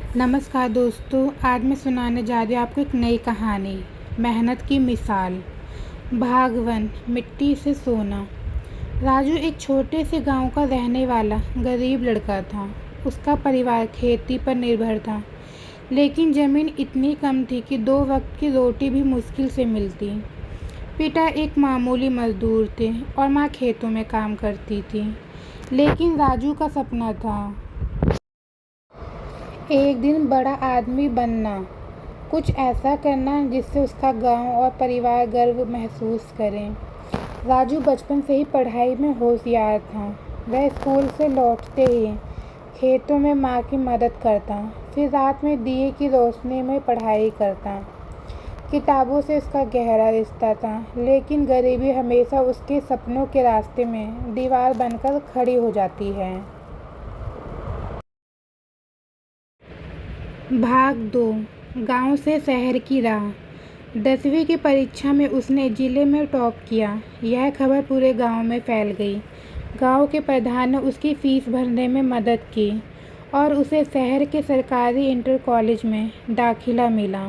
नमस्कार दोस्तों, आज मैं सुनाने जा रही हूँ आपको एक नई कहानी। मेहनत की मिसाल। भागवन, मिट्टी से सोना। राजू एक छोटे से गांव का रहने वाला गरीब लड़का था। उसका परिवार खेती पर निर्भर था, लेकिन ज़मीन इतनी कम थी कि 2 वक्त की रोटी भी मुश्किल से मिलती। पिता एक मामूली मजदूर थे और माँ खेतों में काम करती थी। लेकिन राजू का सपना था एक दिन बड़ा आदमी बनना, कुछ ऐसा करना जिससे उसका गांव और परिवार गर्व महसूस करें। राजू बचपन से ही पढ़ाई में होशियार था। वह स्कूल से लौटते ही खेतों में माँ की मदद करता, फिर रात में दिए की रोशनी में पढ़ाई करता। किताबों से उसका गहरा रिश्ता था, लेकिन गरीबी हमेशा उसके सपनों के रास्ते में दीवार बनकर खड़ी हो जाती है। भाग 2। गांव से शहर की राह। 10वीं की परीक्षा में उसने जिले में टॉप किया। यह खबर पूरे गांव में फैल गई। गांव के प्रधान ने उसकी फीस भरने में मदद की और उसे शहर के सरकारी इंटर कॉलेज में दाखिला मिला।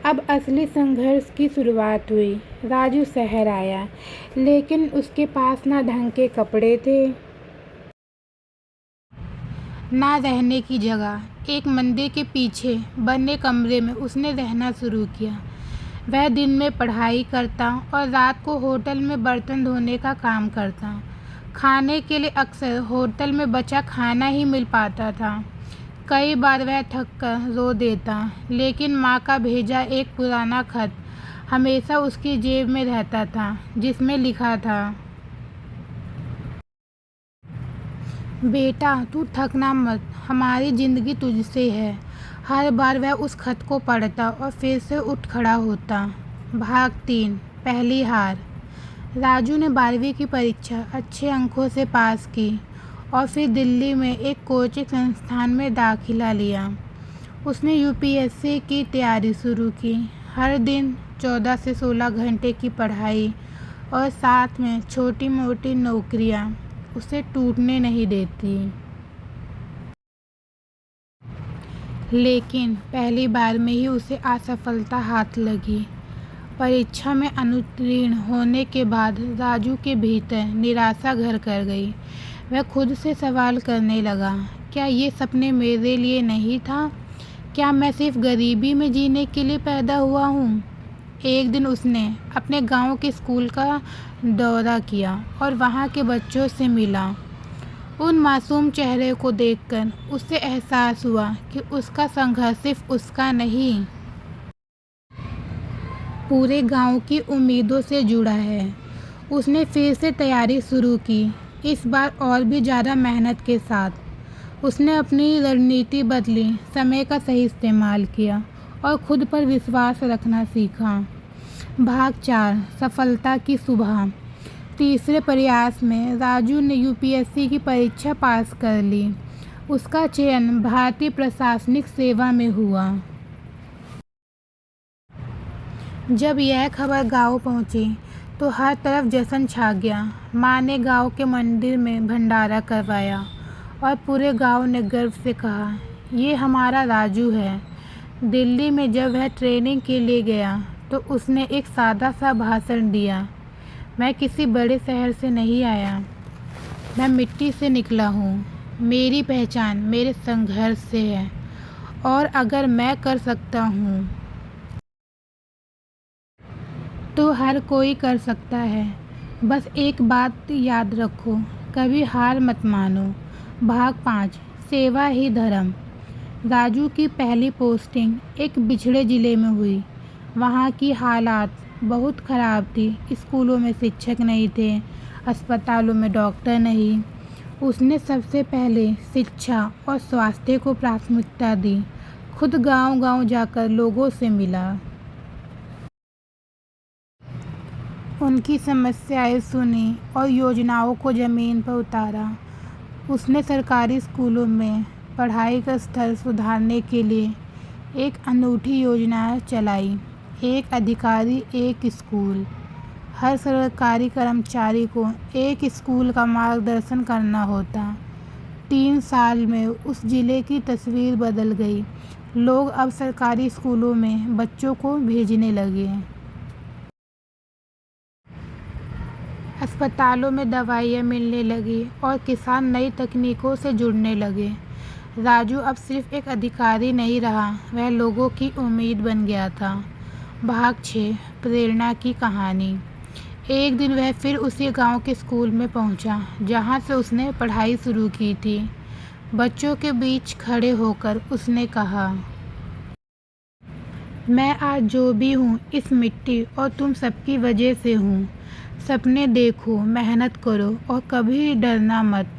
अब असली संघर्ष की शुरुआत हुई। राजू शहर आया, लेकिन उसके पास ना ढंग के कपड़े थे, ना रहने की जगह। एक मंदिर के पीछे बने कमरे में उसने रहना शुरू किया। वह दिन में पढ़ाई करता और रात को होटल में बर्तन धोने का काम करता। खाने के लिए अक्सर होटल में बचा खाना ही मिल पाता था। कई बार वह थक कर रो देता, लेकिन माँ का भेजा एक पुराना खत हमेशा उसकी जेब में रहता था, जिसमें लिखा था, बेटा तू थकना मत, हमारी ज़िंदगी तुझसे है। हर बार वह उस खत को पढ़ता और फिर से उठ खड़ा होता। भाग 3। पहली हार। राजू ने 12वीं की परीक्षा अच्छे अंकों से पास की और फिर दिल्ली में एक कोचिंग संस्थान में दाखिला लिया। उसने यूपीएससी की तैयारी शुरू की। हर दिन 14 से 16 घंटे की पढ़ाई और साथ में छोटी मोटी नौकरियां उसे टूटने नहीं देती। लेकिन पहली बार में ही उसे असफलता हाथ लगी। परीक्षा में अनुत्तीर्ण होने के बाद राजू के भीतर निराशा घर कर गई। वह खुद से सवाल करने लगा, क्या ये सपने मेरे लिए नहीं था? क्या मैं सिर्फ गरीबी में जीने के लिए पैदा हुआ हूँ? एक दिन उसने अपने गांव के स्कूल का दौरा किया और वहाँ के बच्चों से मिला। उन मासूम चेहरे को देखकर उसे एहसास हुआ कि उसका संघर्ष सिर्फ उसका नहीं, पूरे गांव की उम्मीदों से जुड़ा है। उसने फिर से तैयारी शुरू की, इस बार और भी ज़्यादा मेहनत के साथ। उसने अपनी रणनीति बदली, समय का सही इस्तेमाल किया और खुद पर विश्वास रखना सीखा। भाग 4। सफलता की सुबह। तीसरे प्रयास में राजू ने यूपीएससी की परीक्षा पास कर ली। उसका चयन भारतीय प्रशासनिक सेवा में हुआ। जब यह खबर गांव पहुंची तो हर तरफ जश्न छा गया। माँ ने गांव के मंदिर में भंडारा करवाया और पूरे गांव ने गर्व से कहा, ये हमारा राजू है। दिल्ली में जब वह ट्रेनिंग के लिए गया तो उसने एक सादा सा भाषण दिया, मैं किसी बड़े शहर से नहीं आया, मैं मिट्टी से निकला हूँ। मेरी पहचान मेरे संघर्ष से है और अगर मैं कर सकता हूँ तो हर कोई कर सकता है। बस एक बात याद रखो, कभी हार मत मानो। भाग 5। सेवा ही धर्म। राजू की पहली पोस्टिंग एक पिछड़े ज़िले में हुई। वहाँ की हालात बहुत ख़राब थी। स्कूलों में शिक्षक नहीं थे, अस्पतालों में डॉक्टर नहीं। उसने सबसे पहले शिक्षा और स्वास्थ्य को प्राथमिकता दी। खुद गांव-गांव जाकर लोगों से मिला, उनकी समस्याएं सुनी और योजनाओं को ज़मीन पर उतारा। उसने सरकारी स्कूलों में पढ़ाई का स्तर सुधारने के लिए एक अनूठी योजना चलाई, एक अधिकारी एक स्कूल। हर सरकारी कर्मचारी को एक स्कूल का मार्गदर्शन करना होता। 3 साल में उस जिले की तस्वीर बदल गई। लोग अब सरकारी स्कूलों में बच्चों को भेजने लगे। अस्पतालों में दवाइयाँ मिलने लगी और किसान नई तकनीकों से जुड़ने लगे। राजू अब सिर्फ एक अधिकारी नहीं रहा, वह लोगों की उम्मीद बन गया था। भाग 6 प्रेरणा की कहानी। एक दिन वह फिर उसी गांव के स्कूल में पहुंचा, जहां से उसने पढ़ाई शुरू की थी। बच्चों के बीच खड़े होकर उसने कहा, मैं आज जो भी हूँ इस मिट्टी और तुम सबकी वजह से हूँ। सपने देखो, मेहनत करो और कभी डरना मत।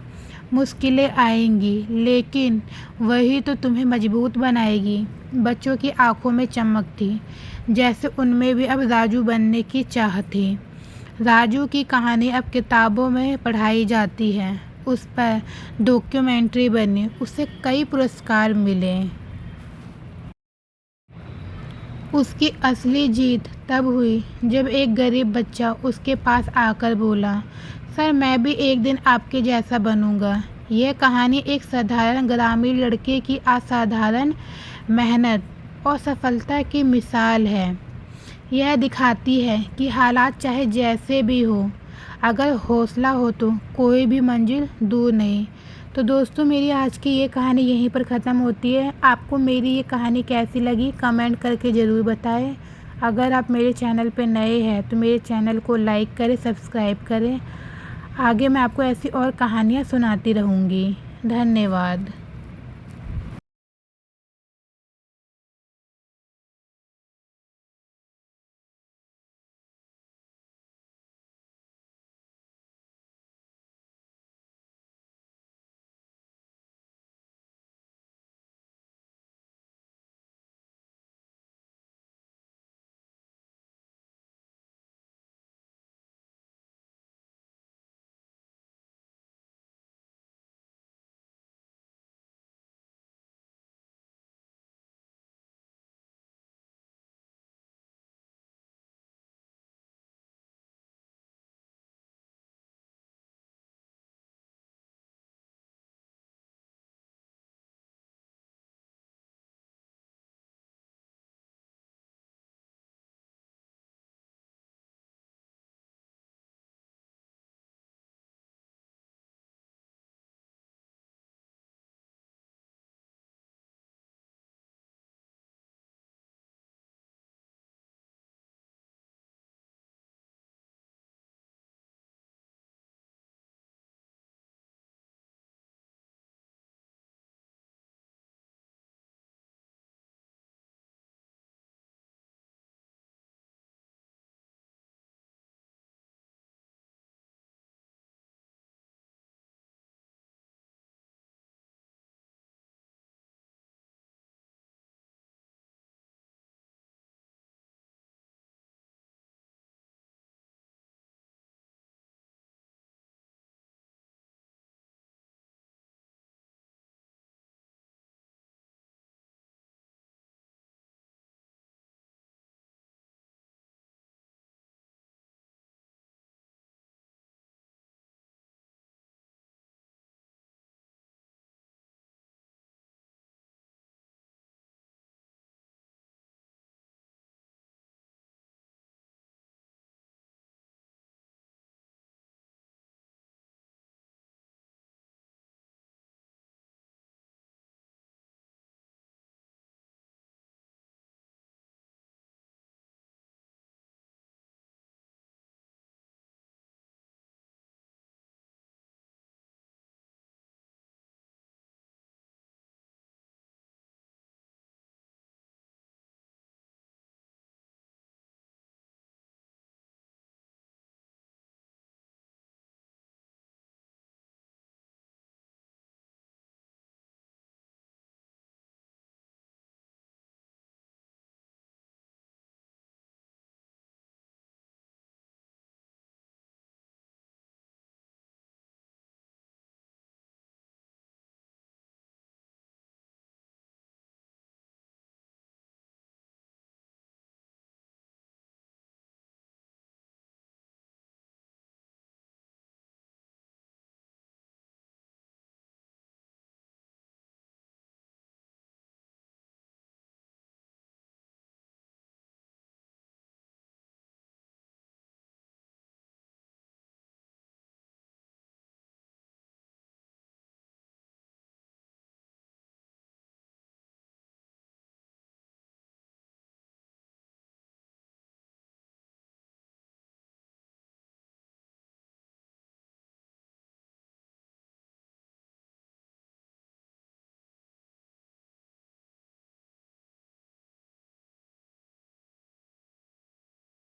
मुश्किलें आएंगी, लेकिन वही तो तुम्हें मजबूत बनाएगी। बच्चों की आंखों में चमक थी, जैसे उनमें भी अब राजू बनने की चाह थी। राजू की कहानी अब किताबों में पढ़ाई जाती है, उस पर डॉक्यूमेंट्री बनी, उसे कई पुरस्कार मिले। उसकी असली जीत तब हुई जब एक गरीब बच्चा उसके पास आकर बोला, सर मैं भी एक दिन आपके जैसा बनूंगा। यह कहानी एक साधारण ग्रामीण लड़के की असाधारण मेहनत और सफलता की मिसाल है। यह दिखाती है कि हालात चाहे जैसे भी हो, अगर हौसला हो तो कोई भी मंजिल दूर नहीं। तो दोस्तों, मेरी आज की ये कहानी यहीं पर ख़त्म होती है। आपको मेरी ये कहानी कैसी लगी कमेंट करके ज़रूर बताएं। अगर आप मेरे चैनल पर नए हैं तो मेरे चैनल को लाइक करें, सब्सक्राइब करें। आगे मैं आपको ऐसी और कहानियाँ सुनाती रहूँगी। धन्यवाद।